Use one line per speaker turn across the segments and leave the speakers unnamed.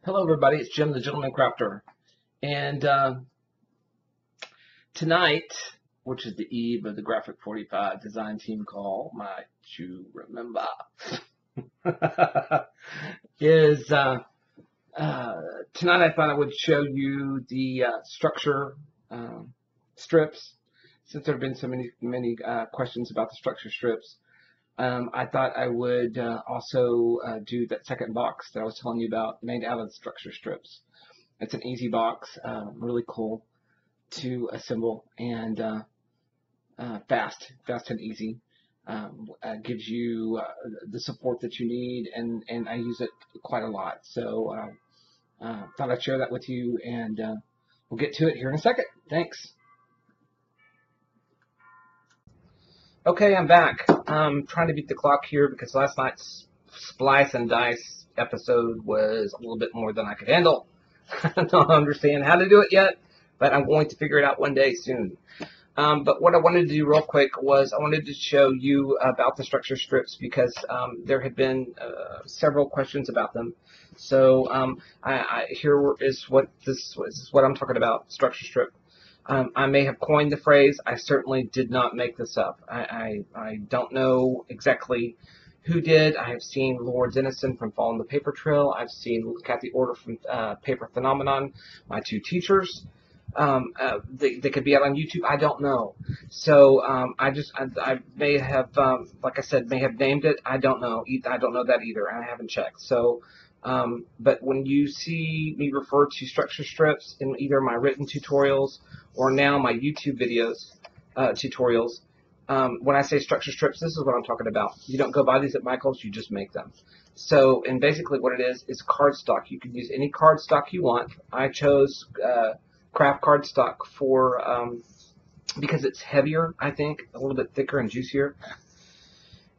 Hello, everybody. It's Jim, the Gentleman Crafter. And tonight, which is the eve of the Graphic 45 design team call, might you remember, is tonight I thought I would show you the structure strips. Since there have been so many questions about the structure strips, I thought I would also do that second box that I was telling you about, made out of the structure strips. It's an easy box, really cool to assemble, and fast and easy. Gives you the support that you need, and I use it quite a lot. So thought I'd share that with you, and we'll get to it here in a second. Thanks. Okay, I'm back. I'm trying to beat the clock here because last night's Splice and Dice episode was a little bit more than I could handle. I don't understand how to do it yet, but I'm going to figure it out one day soon. But what I wanted to do real quick was I wanted to show you about the structure strips because there had been several questions about them. So here is what I'm talking about, structure strip. I may have coined the phrase. I certainly did not make this up. I don't know exactly who did. I have seen Laura Dennison from Following the Paper Trail. I've seen Kathy Order from Paper Phenomenon, my two teachers. They could be out on YouTube. I don't know. So I may have, like I said, may have named it. I don't know. I don't know that either. I haven't checked. So. But when you see me refer to structure strips in either my written tutorials or now my YouTube videos, tutorials, when I say structure strips, this is what I'm talking about. You don't go buy these at Michael's, you just make them. So, and basically what it is cardstock. You can use any cardstock you want. I chose craft cardstock for because it's heavier, I think, a little bit thicker and juicier.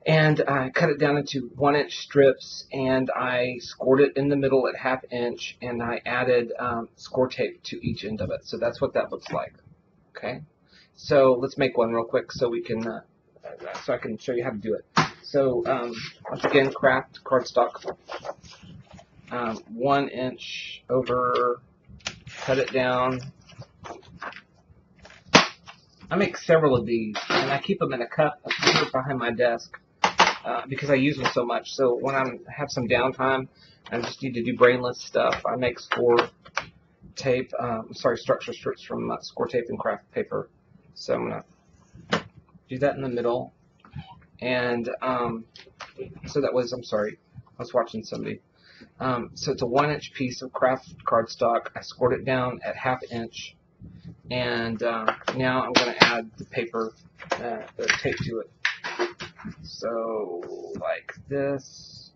And I cut it down into 1-inch strips, and I scored it in the middle at 1/2 inch, and I added score tape to each end of it. So that's what that looks like. Okay, so let's make one real quick so we can, so I can show you how to do it. So once again, craft cardstock, 1 inch over, cut it down. I make several of these, and I keep them in a cup here behind my desk. Because I use them so much. So when I have some downtime and just need to do brainless stuff, I make score tape, structure strips from score tape and craft paper. So I'm going to do that in the middle. And so that was, I was watching somebody. So it's a 1-inch piece of craft cardstock. I scored it down at 1/2 inch. And now I'm going to add the paper, the tape to it. So, like this.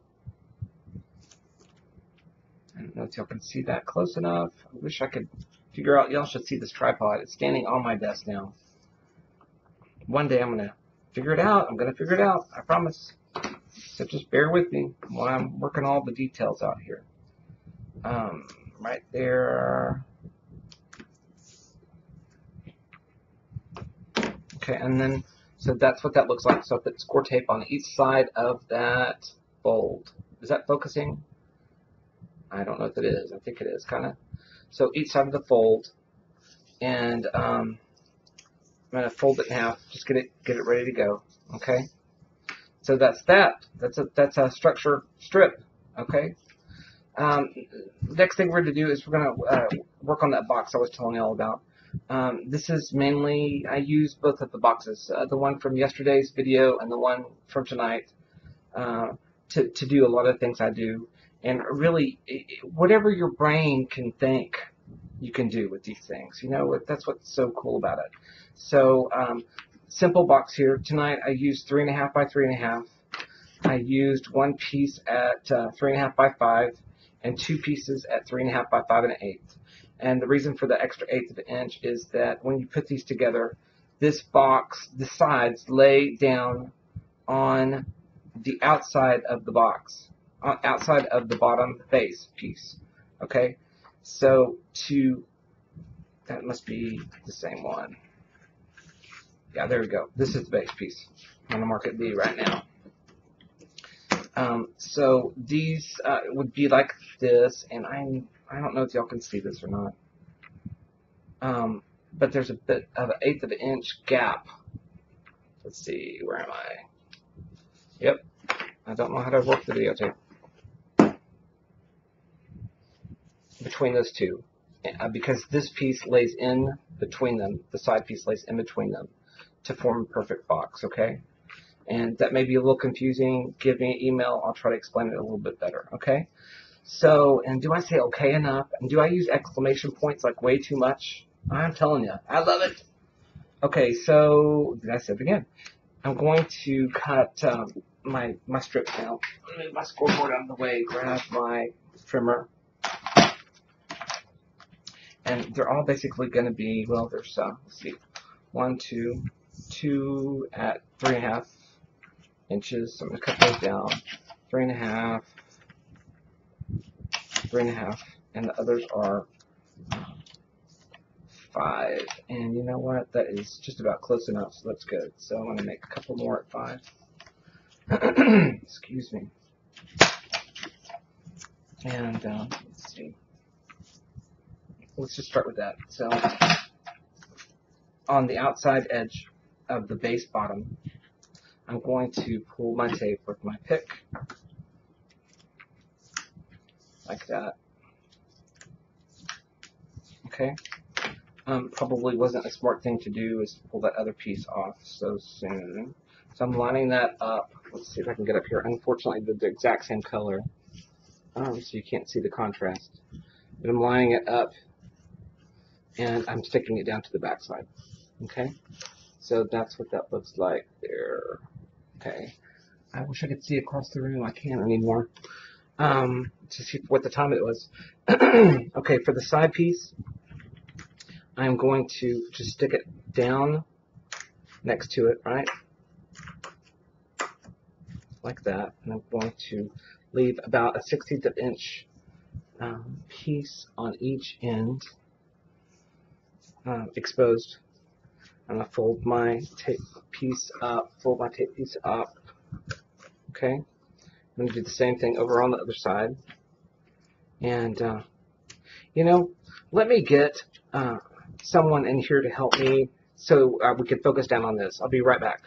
I don't know if y'all can see that close enough. I wish I could figure out. Y'all should see this tripod. It's standing on my desk now. One day I'm going to figure it out. I'm going to figure it out. I promise. So just bear with me while I'm working all the details out here. Right there. Okay, and then, so that's what that looks like. So I put score tape on each side of that fold. Is that focusing? I don't know if it is. I think it is, kind of. So each side of the fold, and I'm going to fold it in half. Just get it ready to go. Okay. So that's that. That's a structure strip. Okay. Next thing we're going to do is we're going to work on that box I was telling you all about. This is mainly, I use both of the boxes, the one from yesterday's video and the one from tonight, to do a lot of things I do. And really, whatever your brain can think, you can do with these things. You know, that's what's so cool about it. So, simple box here. Tonight I used 3.5 by 3.5. I used one piece at 3.5 by 5 and two pieces at 3.5 by 5 1/8. And the reason for the extra 1/8 of an inch is that when you put these together, this box, the sides lay down on the outside of the box, outside of the bottom base piece. Okay, so that must be the same one. Yeah, there we go. This is the base piece. I'm going to mark it B right now. So these would be like this, and I don't know if y'all can see this or not. But there's a bit of an 1/8 of an inch gap. Let's see, where am I? Yep, I don't know how to work the videotape. Between those two, because this piece lays in between them, the side piece lays in between them to form a perfect box, okay? And that may be a little confusing. Give me an email. I'll try to explain it a little bit better, okay? So, and do I say okay enough? And do I use exclamation points like way too much? I'm telling you, I love it. Okay, so, did I say it again? I'm going to cut my strips now. Move my scoreboard out of the way, grab my trimmer. And they're all basically going to be, well, there's, let's see, 1, 2, 2 at 3.5 inches. So I'm going to cut those down. 3.5, 3.5, and the others are 5. And you know what? That is just about close enough, so that's good. So I'm going to make a couple more at 5. Excuse me. And let's see. Let's just start with that. So on the outside edge of the base bottom, I'm going to pull my tape with my pick, like that. Okay. Probably wasn't a smart thing to do is to pull that other piece off so soon. So I'm lining that up. Let's see if I can get up here. Unfortunately, they're the exact same color, so you can't see the contrast. But I'm lining it up, and I'm sticking it down to the back side. Okay, so that's what that looks like there. Okay, I wish I could see across the room. I can't anymore. To see what the time it was. Okay, for the side piece, I'm going to just stick it down next to it, right? Like that. And I'm going to leave about a 1/16 of an inch piece on each end exposed. I'm going to fold my tape piece up, Okay? I'm going to do the same thing over on the other side. And, you know, let me get someone in here to help me so we can focus down on this. I'll be right back.